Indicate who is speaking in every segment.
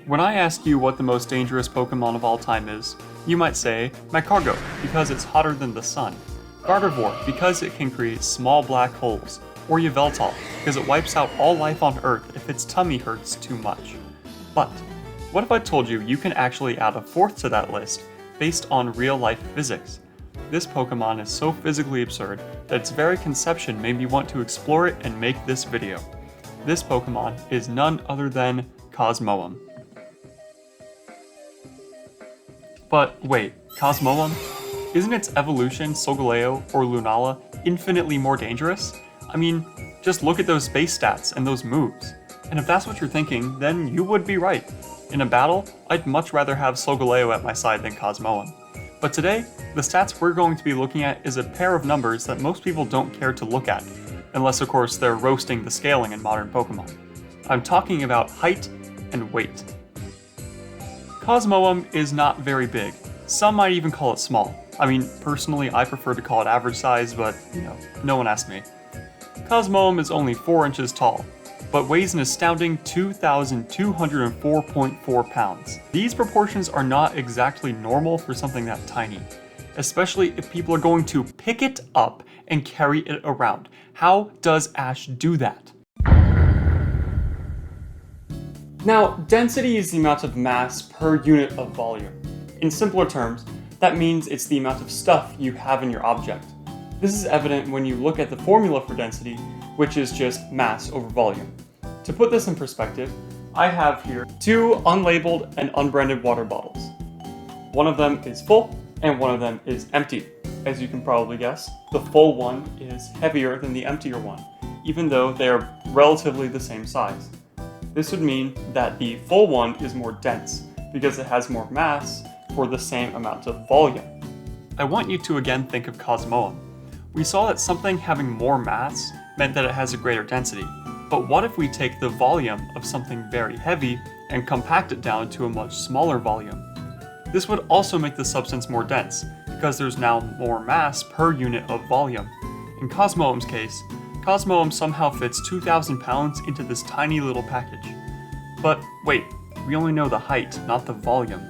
Speaker 1: When I ask you what the most dangerous Pokemon of all time is, you might say Magcargo, because it's hotter than the sun, Gardevoir, because it can create small black holes, or Yveltal, because it wipes out all life on Earth if its tummy hurts too much. But what if I told you you can actually add a fourth to that list based on real-life physics? This Pokemon is so physically absurd that its very conception made me want to explore it and make this video. This Pokemon is none other than Cosmoem. But wait, Cosmoem? Isn't its evolution, Solgaleo or Lunala, infinitely more dangerous? I mean, just look at those base stats and those moves. And if that's what you're thinking, then you would be right. In a battle, I'd much rather have Solgaleo at my side than Cosmoem. But today, the stats we're going to be looking at is a pair of numbers that most people don't care to look at, unless of course they're roasting the scaling in modern Pokemon. I'm talking about height and weight. Cosmoem is not very big. Some might even call it small. I mean, personally, I prefer to call it average size, but, no one asked me. Cosmoem is only 4 inches tall, but weighs an astounding 2,204.4 pounds. These proportions are not exactly normal for something that tiny, especially if people are going to pick it up and carry it around. How does Ash do that? Now, density is the amount of mass per unit of volume. In simpler terms, that means it's the amount of stuff you have in your object. This is evident when you look at the formula for density, which is just mass over volume. To put this in perspective, I have here 2 unlabeled and unbranded water bottles. One of them is full, and one of them is empty. As you can probably guess, the full one is heavier than the emptier one, even though they are relatively the same size. This would mean that the full one is more dense, because it has more mass for the same amount of volume. I want you to again think of Cosmoem. We saw that something having more mass meant that it has a greater density, but what if we take the volume of something very heavy and compact it down to a much smaller volume? This would also make the substance more dense, because there's now more mass per unit of volume. In Cosmoem's case, Cosmoem somehow fits 2,000 pounds into this tiny little package. But wait, we only know the height, not the volume.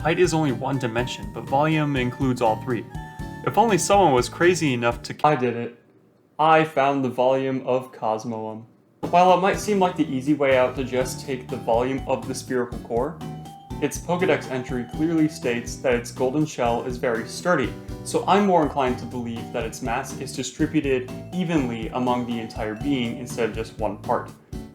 Speaker 1: Height is only one dimension, but volume includes all 3. If only someone was crazy enough to— I did it. I found the volume of Cosmoem. While it might seem like the easy way out to just take the volume of the spherical core, its Pokédex entry clearly states that its golden shell is very sturdy, so I'm more inclined to believe that its mass is distributed evenly among the entire being instead of just one part.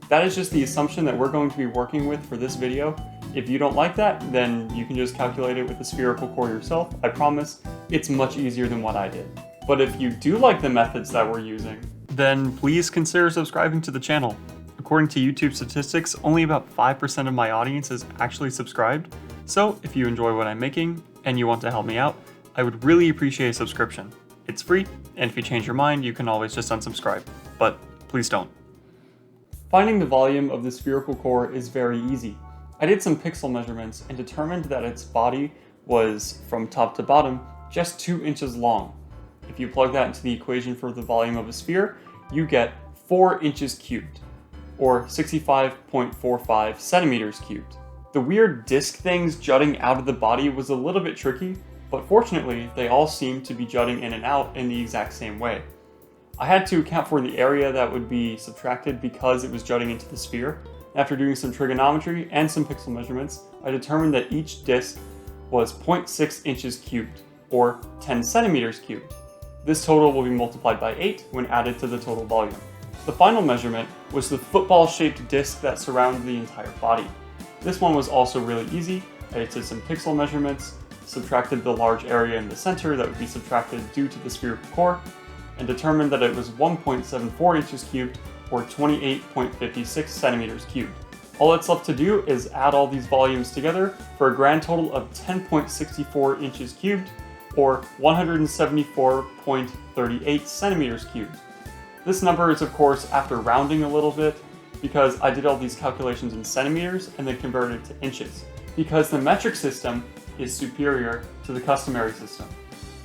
Speaker 1: That is just the assumption that we're going to be working with for this video. If you don't like that, then you can just calculate it with the spherical core yourself. I promise, it's much easier than what I did. But if you do like the methods that we're using, then please consider subscribing to the channel. According to YouTube statistics, only about 5% of my audience is actually subscribed, so if you enjoy what I'm making and you want to help me out, I would really appreciate a subscription. It's free, and if you change your mind, you can always just unsubscribe, but please don't. Finding the volume of the spherical core is very easy. I did some pixel measurements and determined that its body was, from top to bottom, just 2 inches long. If you plug that into the equation for the volume of a sphere, you get 4 inches cubed, or 65.45 centimeters cubed. The weird disc things jutting out of the body was a little bit tricky, but fortunately they all seem to be jutting in and out in the exact same way. I had to account for the area that would be subtracted because it was jutting into the sphere. After doing some trigonometry and some pixel measurements, I determined that each disc was 0.6 inches cubed, or 10 centimeters cubed. This total will be multiplied by 8 when added to the total volume. The final measurement was the football-shaped disc that surrounded the entire body. This one was also really easy. I did some pixel measurements, subtracted the large area in the center that would be subtracted due to the spherical core, and determined that it was 1.74 inches cubed, or 28.56 centimeters cubed. All that's left to do is add all these volumes together for a grand total of 10.64 inches cubed, or 174.38 centimeters cubed. This number is of course after rounding a little bit, because I did all these calculations in centimeters and then converted it to inches, because the metric system is superior to the customary system.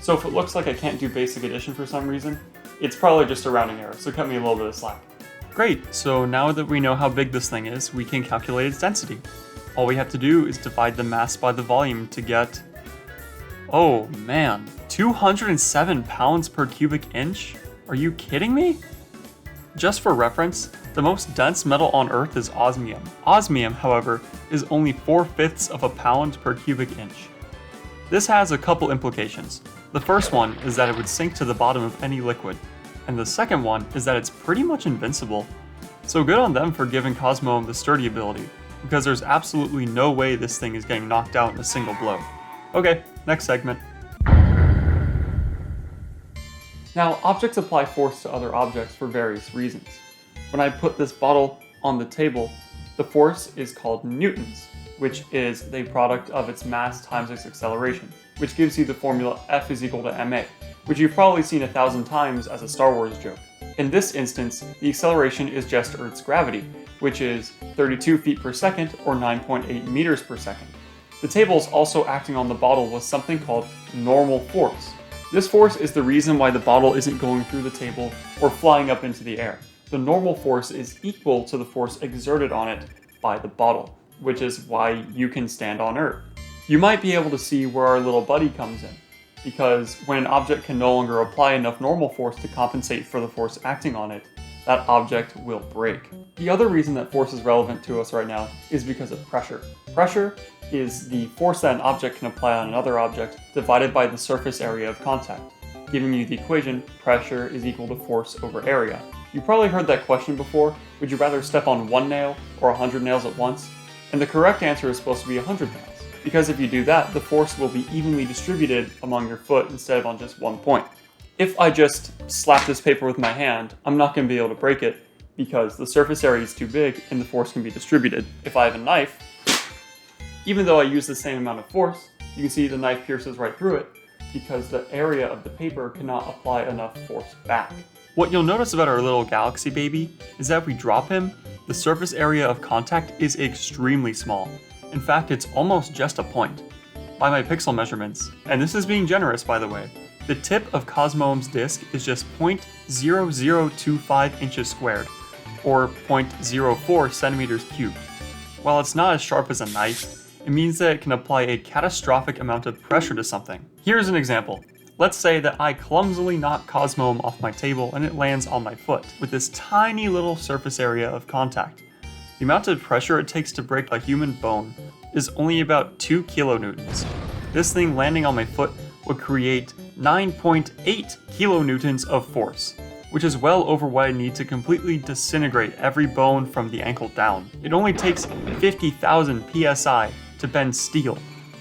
Speaker 1: So if it looks like I can't do basic addition for some reason, it's probably just a rounding error, so cut me a little bit of slack. Great, so now that we know how big this thing is, we can calculate its density. All we have to do is divide the mass by the volume to get, oh man, 207 pounds per cubic inch? Are you kidding me? Just for reference, the most dense metal on Earth is osmium. Osmium, however, is only 4/5 of a pound per cubic inch. This has a couple implications. The first one is that it would sink to the bottom of any liquid, and the second one is that it's pretty much invincible. So good on them for giving Cosmoem the sturdy ability, because there's absolutely no way this thing is getting knocked out in a single blow. Okay, next segment. Now, objects apply force to other objects for various reasons. When I put this bottle on the table, the force is called newtons, which is the product of its mass times its acceleration, which gives you the formula F is equal to ma, which you've probably seen 1,000 times as a Star Wars joke. In this instance, the acceleration is just Earth's gravity, which is 32 feet per second or 9.8 meters per second. The table is also acting on the bottle with something called normal force. This force is the reason why the bottle isn't going through the table or flying up into the air. The normal force is equal to the force exerted on it by the bottle, which is why you can stand on Earth. You might be able to see where our little buddy comes in, because when an object can no longer apply enough normal force to compensate for the force acting on it, that object will break. The other reason that force is relevant to us right now is because of pressure. Pressure is the force that an object can apply on another object divided by the surface area of contact, giving you the equation pressure is equal to force over area. You probably heard that question before, would you rather step on 1 nail or 100 nails at once? And the correct answer is supposed to be 100 nails, because if you do that, the force will be evenly distributed among your foot instead of on just one point. If I just slap this paper with my hand, I'm not going to be able to break it because the surface area is too big and the force can be distributed. If I have a knife, even though I use the same amount of force, you can see the knife pierces right through it because the area of the paper cannot apply enough force back. What you'll notice about our little galaxy baby is that if we drop him, the surface area of contact is extremely small. In fact, it's almost just a point. By my pixel measurements, and this is being generous by the way, the tip of Cosmoem's disc is just 0.0025 inches squared, or 0.04 centimeters cubed. While it's not as sharp as a knife, it means that it can apply a catastrophic amount of pressure to something. Here's an example. Let's say that I clumsily knock Cosmoem off my table and it lands on my foot with this tiny little surface area of contact. The amount of pressure it takes to break a human bone is only about 2 kilonewtons. This thing landing on my foot would create 9.8 kilonewtons of force, which is well over what I need to completely disintegrate every bone from the ankle down. It only takes 50,000 psi to bend steel,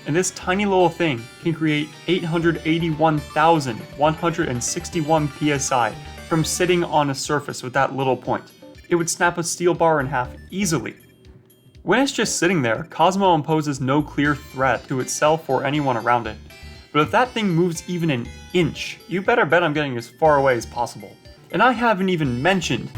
Speaker 1: and this tiny little thing can create 881,161 psi from sitting on a surface with that little point. It would snap a steel bar in half easily. When it's just sitting there, Cosmoem poses no clear threat to itself or anyone around it. But if that thing moves even an inch, you better bet I'm getting as far away as possible. And I haven't even mentioned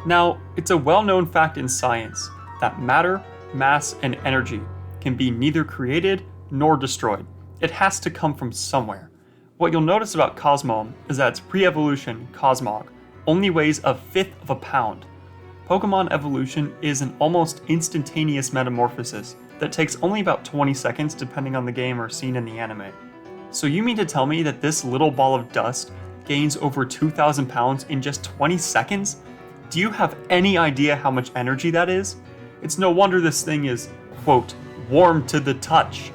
Speaker 1: Now, it's a well-known fact in science that matter, mass, and energy can be neither created nor destroyed. It has to come from somewhere. What you'll notice about Cosmoem is that its pre-evolution, Cosmog, only weighs 1/5 of a pound. Pokemon evolution is an almost instantaneous metamorphosis that takes only about 20 seconds depending on the game or scene in the anime. So you mean to tell me that this little ball of dust gains over 2,000 pounds in just 20 seconds? Do you have any idea how much energy that is? It's no wonder this thing is, quote, warm to the touch.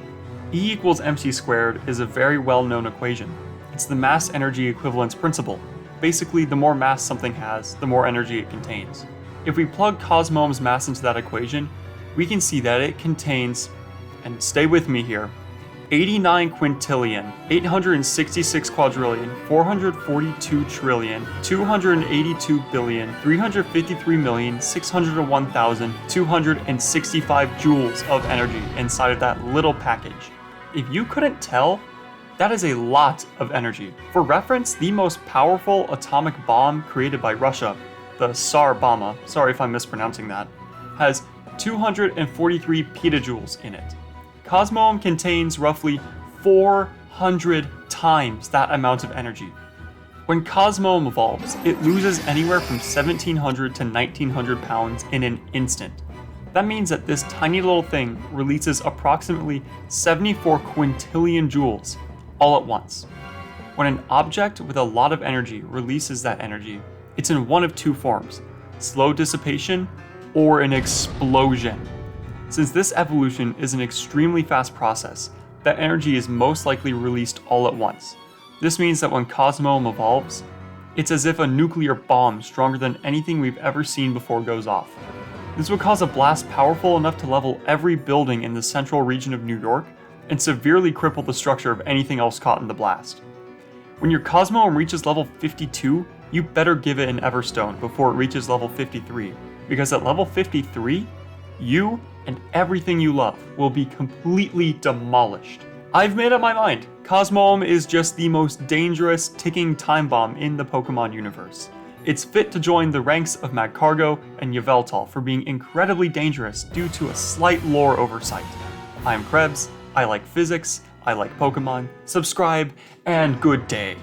Speaker 1: E equals mc squared is a very well-known equation. It's the mass energy equivalence principle. Basically, the more mass something has, the more energy it contains. If we plug Cosmoem's mass into that equation, we can see that it contains, and stay with me here, 89 quintillion, 866 quadrillion, 442 trillion, 282 billion, 353,601,265 joules of energy inside of that little package. If you couldn't tell, that is a lot of energy. For reference, the most powerful atomic bomb created by Russia, the Tsar Bomba, sorry if I'm mispronouncing that, has 243 petajoules in it. Cosmoem contains roughly 400 times that amount of energy. When Cosmoem evolves, it loses anywhere from 1700 to 1900 pounds in an instant. That means that this tiny little thing releases approximately 74 quintillion joules all at once. When an object with a lot of energy releases that energy, it's in one of two forms: slow dissipation or an explosion. Since this evolution is an extremely fast process, that energy is most likely released all at once. This means that when Cosmoem evolves, it's as if a nuclear bomb stronger than anything we've ever seen before goes off. This would cause a blast powerful enough to level every building in the central region of New York and severely cripple the structure of anything else caught in the blast. When your Cosmoem reaches level 52, you better give it an Everstone before it reaches level 53, because at level 53, you and everything you love will be completely demolished. I've made up my mind. Cosmoem is just the most dangerous ticking time bomb in the Pokemon universe. It's fit to join the ranks of Magcargo and Yveltal for being incredibly dangerous due to a slight lore oversight. I'm Krebs, I like physics, I like Pokemon, subscribe, and good day.